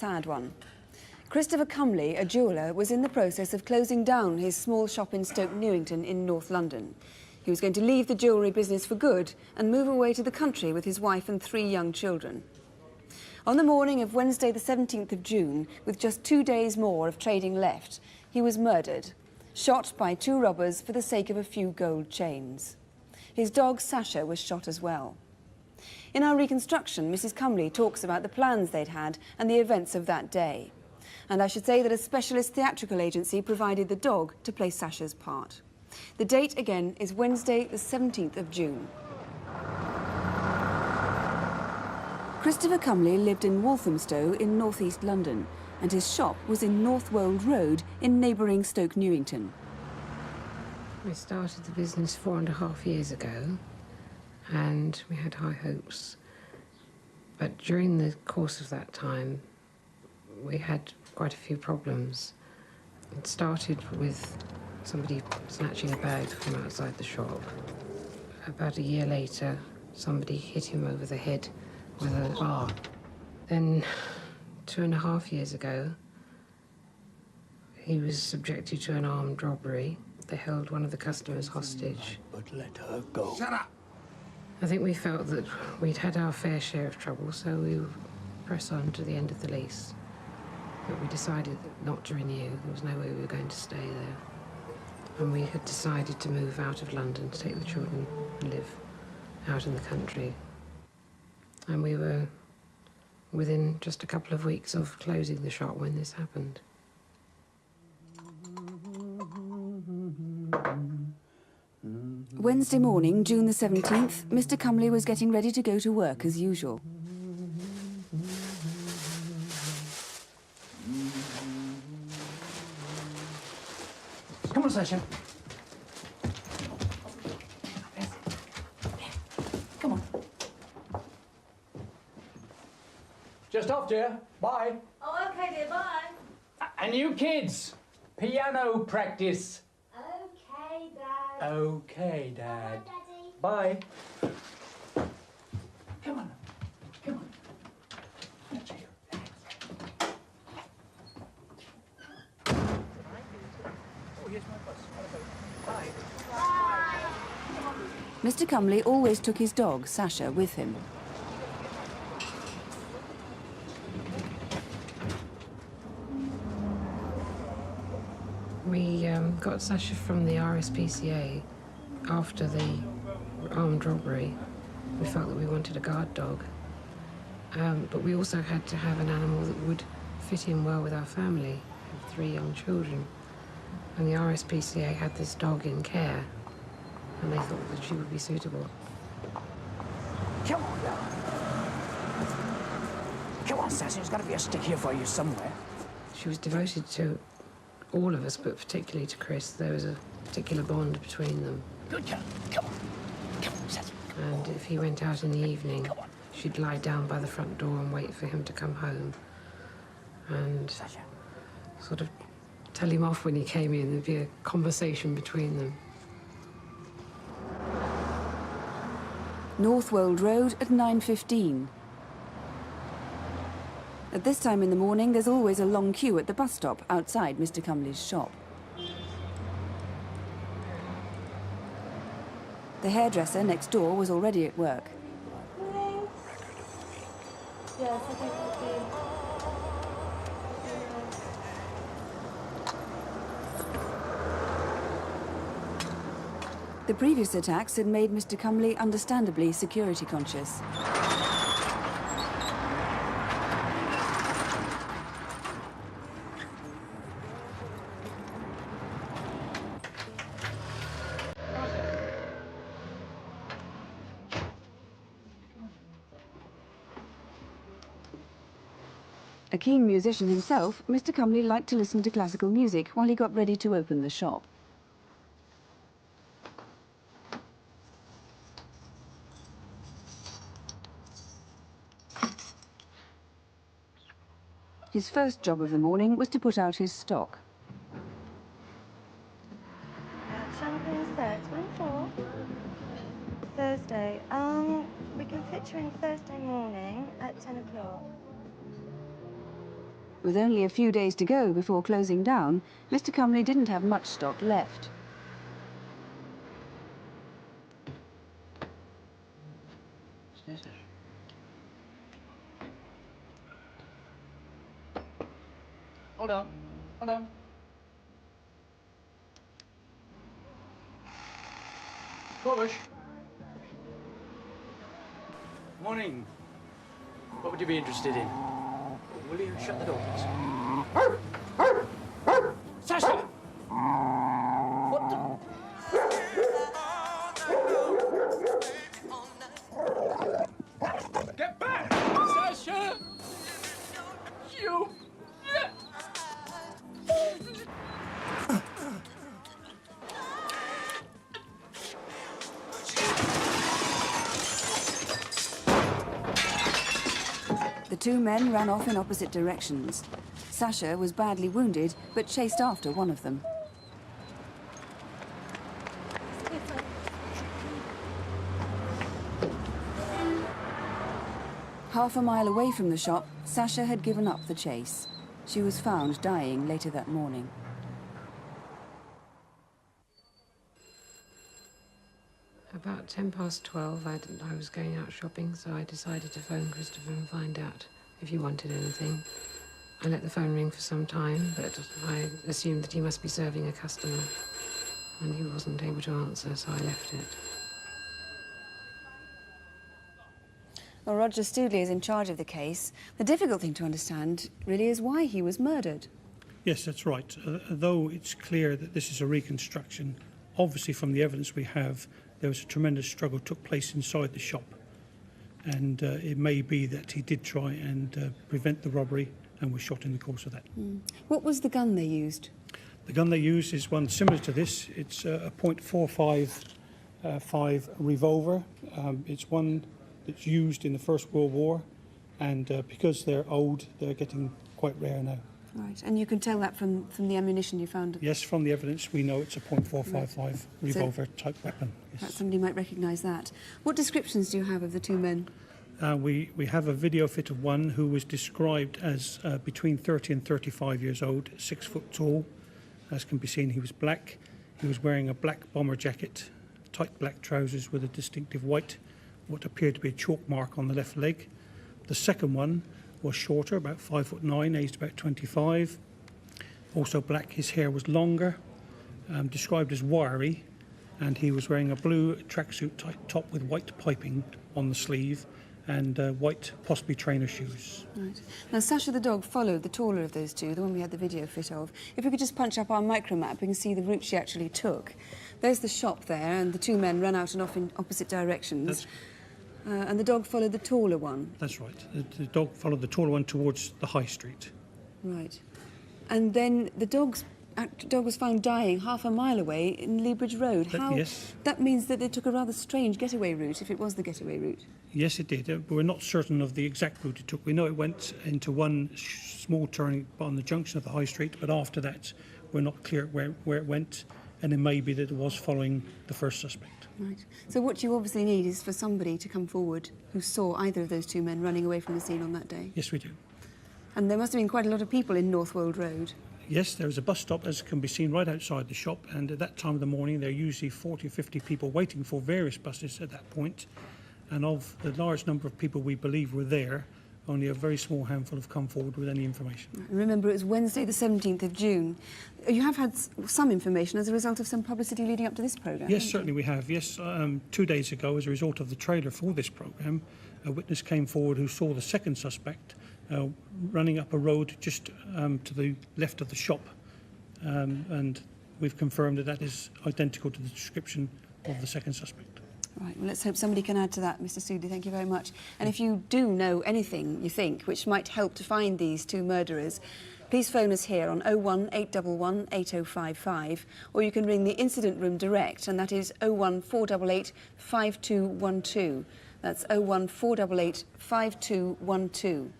Sad one. Christopher Cumley, a jeweller, was in the process of closing down his small shop in Stoke Newington in North London. He was going to leave the jewellery business for good and move away to the country with his wife and 3 young children. On the morning of Wednesday the 17th of June, with just 2 days more of trading left, he was murdered, shot by 2 robbers for the sake of a few gold chains. His dog Sasha was shot as well. In our reconstruction, Mrs. Cumley talks about the plans they'd had and the events of that day. And I should say that a specialist theatrical agency provided the dog to play Sasha's part. The date, again, is Wednesday, the 17th of June. Christopher Cumley lived in Walthamstow in north-east London, and his shop was in North Wold Road in neighbouring Stoke Newington. We started the business 4.5 years ago, and we had high hopes. But during the course of that time, we had quite a few problems. It started with somebody snatching a bag from outside the shop. About a year later, somebody hit him over the head with a bar. Then, 2.5 years ago, he was subjected to an armed robbery. They held one of the customers hostage. But let her go. Shut up! I think we felt that we'd had our fair share of trouble, so we would press on to the end of the lease. But we decided not to renew. There was no way we were going to stay there. And we had decided to move out of London, to take the children and live out in the country. And we were within just a couple of weeks of closing the shop when this happened. Wednesday morning, June the 17th, Mr. Cumley was getting ready to go to work as usual. Come on, Sasha. Come on. Just off, dear. Bye. Oh, okay, dear, bye. And you kids, piano practice. Okay, Dad. Okay, Dad. Bye, Daddy. Bye. Come on. Come on. Let's hear it. Oh, here's my bus. Bye. Mr. Cumley always took his dog, Sasha, with him. We got Sasha from the RSPCA after the armed robbery. We felt that we wanted a guard dog. But we also had to have an animal that would fit in well with our family. We have 3 young children. And the RSPCA had this dog in care, and they thought that she would be suitable. Come on, now. Come on, Sasha. There's got to be a stick here for you somewhere. She was devoted to all of us, but particularly to Chris. There was a particular bond between them. Good girl. Come on. Come on, Sasha. And if he went out in the evening, she'd lie down by the front door and wait for him to come home. And Sasha. sort of tell him off when he came in. There'd be a conversation between them. North Wold Road at 9:15. At this time in the morning, there's always a long queue at the bus stop outside Mr. Cumley's shop. The hairdresser next door was already at work. Morning. Yes, I think I do. The previous attacks had made Mr. Cumley understandably security conscious. A keen musician himself, Mr. Cumley liked to listen to classical music while he got ready to open the shop. His first job of the morning was to put out his stock. Champagne's there, 24. Thursday. We can fit you in Thursday morning at 10 o'clock. With only a few days to go before closing down, Mr. Cumley didn't have much stock left. Hold on, hold on. Bush. Morning. What would you be interested in? Will you shut the door, please? Sasha! What the... Get back! Sasha! You... The two men ran off in opposite directions. Sasha was badly wounded, but chased after one of them. Half a mile away from the shop, Sasha had given up the chase. She was found dying later that morning. About 12:10, I was going out shopping, so I decided to phone Christopher and find out if he wanted anything. I let the phone ring for some time, but I assumed that he must be serving a customer, and he wasn't able to answer, so I left it. Well, Roger Stoodley is in charge of the case. The difficult thing to understand, really, is why he was murdered. Yes, that's right. Though it's clear that this is a reconstruction, obviously from the evidence we have, there was a tremendous struggle took place inside the shop. And it may be that he did try and prevent the robbery and was shot in the course of that. What was the gun they used? The gun they used is one similar to this. It's a .455 revolver. It's one that's used in the First World War, and because they're old, they're getting quite rare now. Right, and you can tell that from the ammunition you found? Yes, from the evidence we know it's a .455 revolver type weapon. Yes. Perhaps somebody might recognise that. What descriptions do you have of the two men? We have a video fit of one who was described as between 30 and 35 years old, 6 foot tall. As can be seen, he was black. He was wearing a black bomber jacket, tight black trousers with a distinctive white, what appeared to be a chalk mark on the left leg. The second one was shorter, about 5'9", aged about 25. Also black, his hair was longer, described as wiry, and he was wearing a blue tracksuit type top with white piping on the sleeve and white, possibly trainer shoes. Right. Now, Sasha the dog followed the taller of those two, the one we had the video fit of. If we could just punch up our micro map, we can see the route she actually took. There's the shop there, and the two men ran out and off in opposite directions. And the dog followed the taller one. That's right. The dog followed the taller one towards the high street. Right. And then the dog was found dying half a mile away in Leabridge Road. Yes. That means that they took a rather strange getaway route, if it was the getaway route. Yes, it did. But we're not certain of the exact route it took. We know it went into one small turning on the junction of the high street, but after that, we're not clear where it went, and it may be that it was following the first suspect. Right. So what you obviously need is for somebody to come forward who saw either of those two men running away from the scene on that day. Yes, we do. And there must have been quite a lot of people in Northwold Road. Yes, there was a bus stop, as can be seen, right outside the shop, and at that time of the morning there are usually 40 or 50 people waiting for various buses at that point, and of the large number of people we believe were there, only a very small handful have come forward with any information. Remember, it was Wednesday the 17th of June. You have had some information as a result of some publicity leading up to this programme? Yes, certainly we have. Yes, 2 days ago, as a result of the trailer for this programme, a witness came forward who saw the second suspect running up a road just to the left of the shop, and we've confirmed that that is identical to the description of the second suspect. Right, well, let's hope somebody can add to that, Mr. Stoodley. Thank you very much. And if you do know anything you think which might help to find these two murderers, please phone us here on 01811 8055, or you can ring the incident room direct, and that is 01488 5212. That's 01488 5212.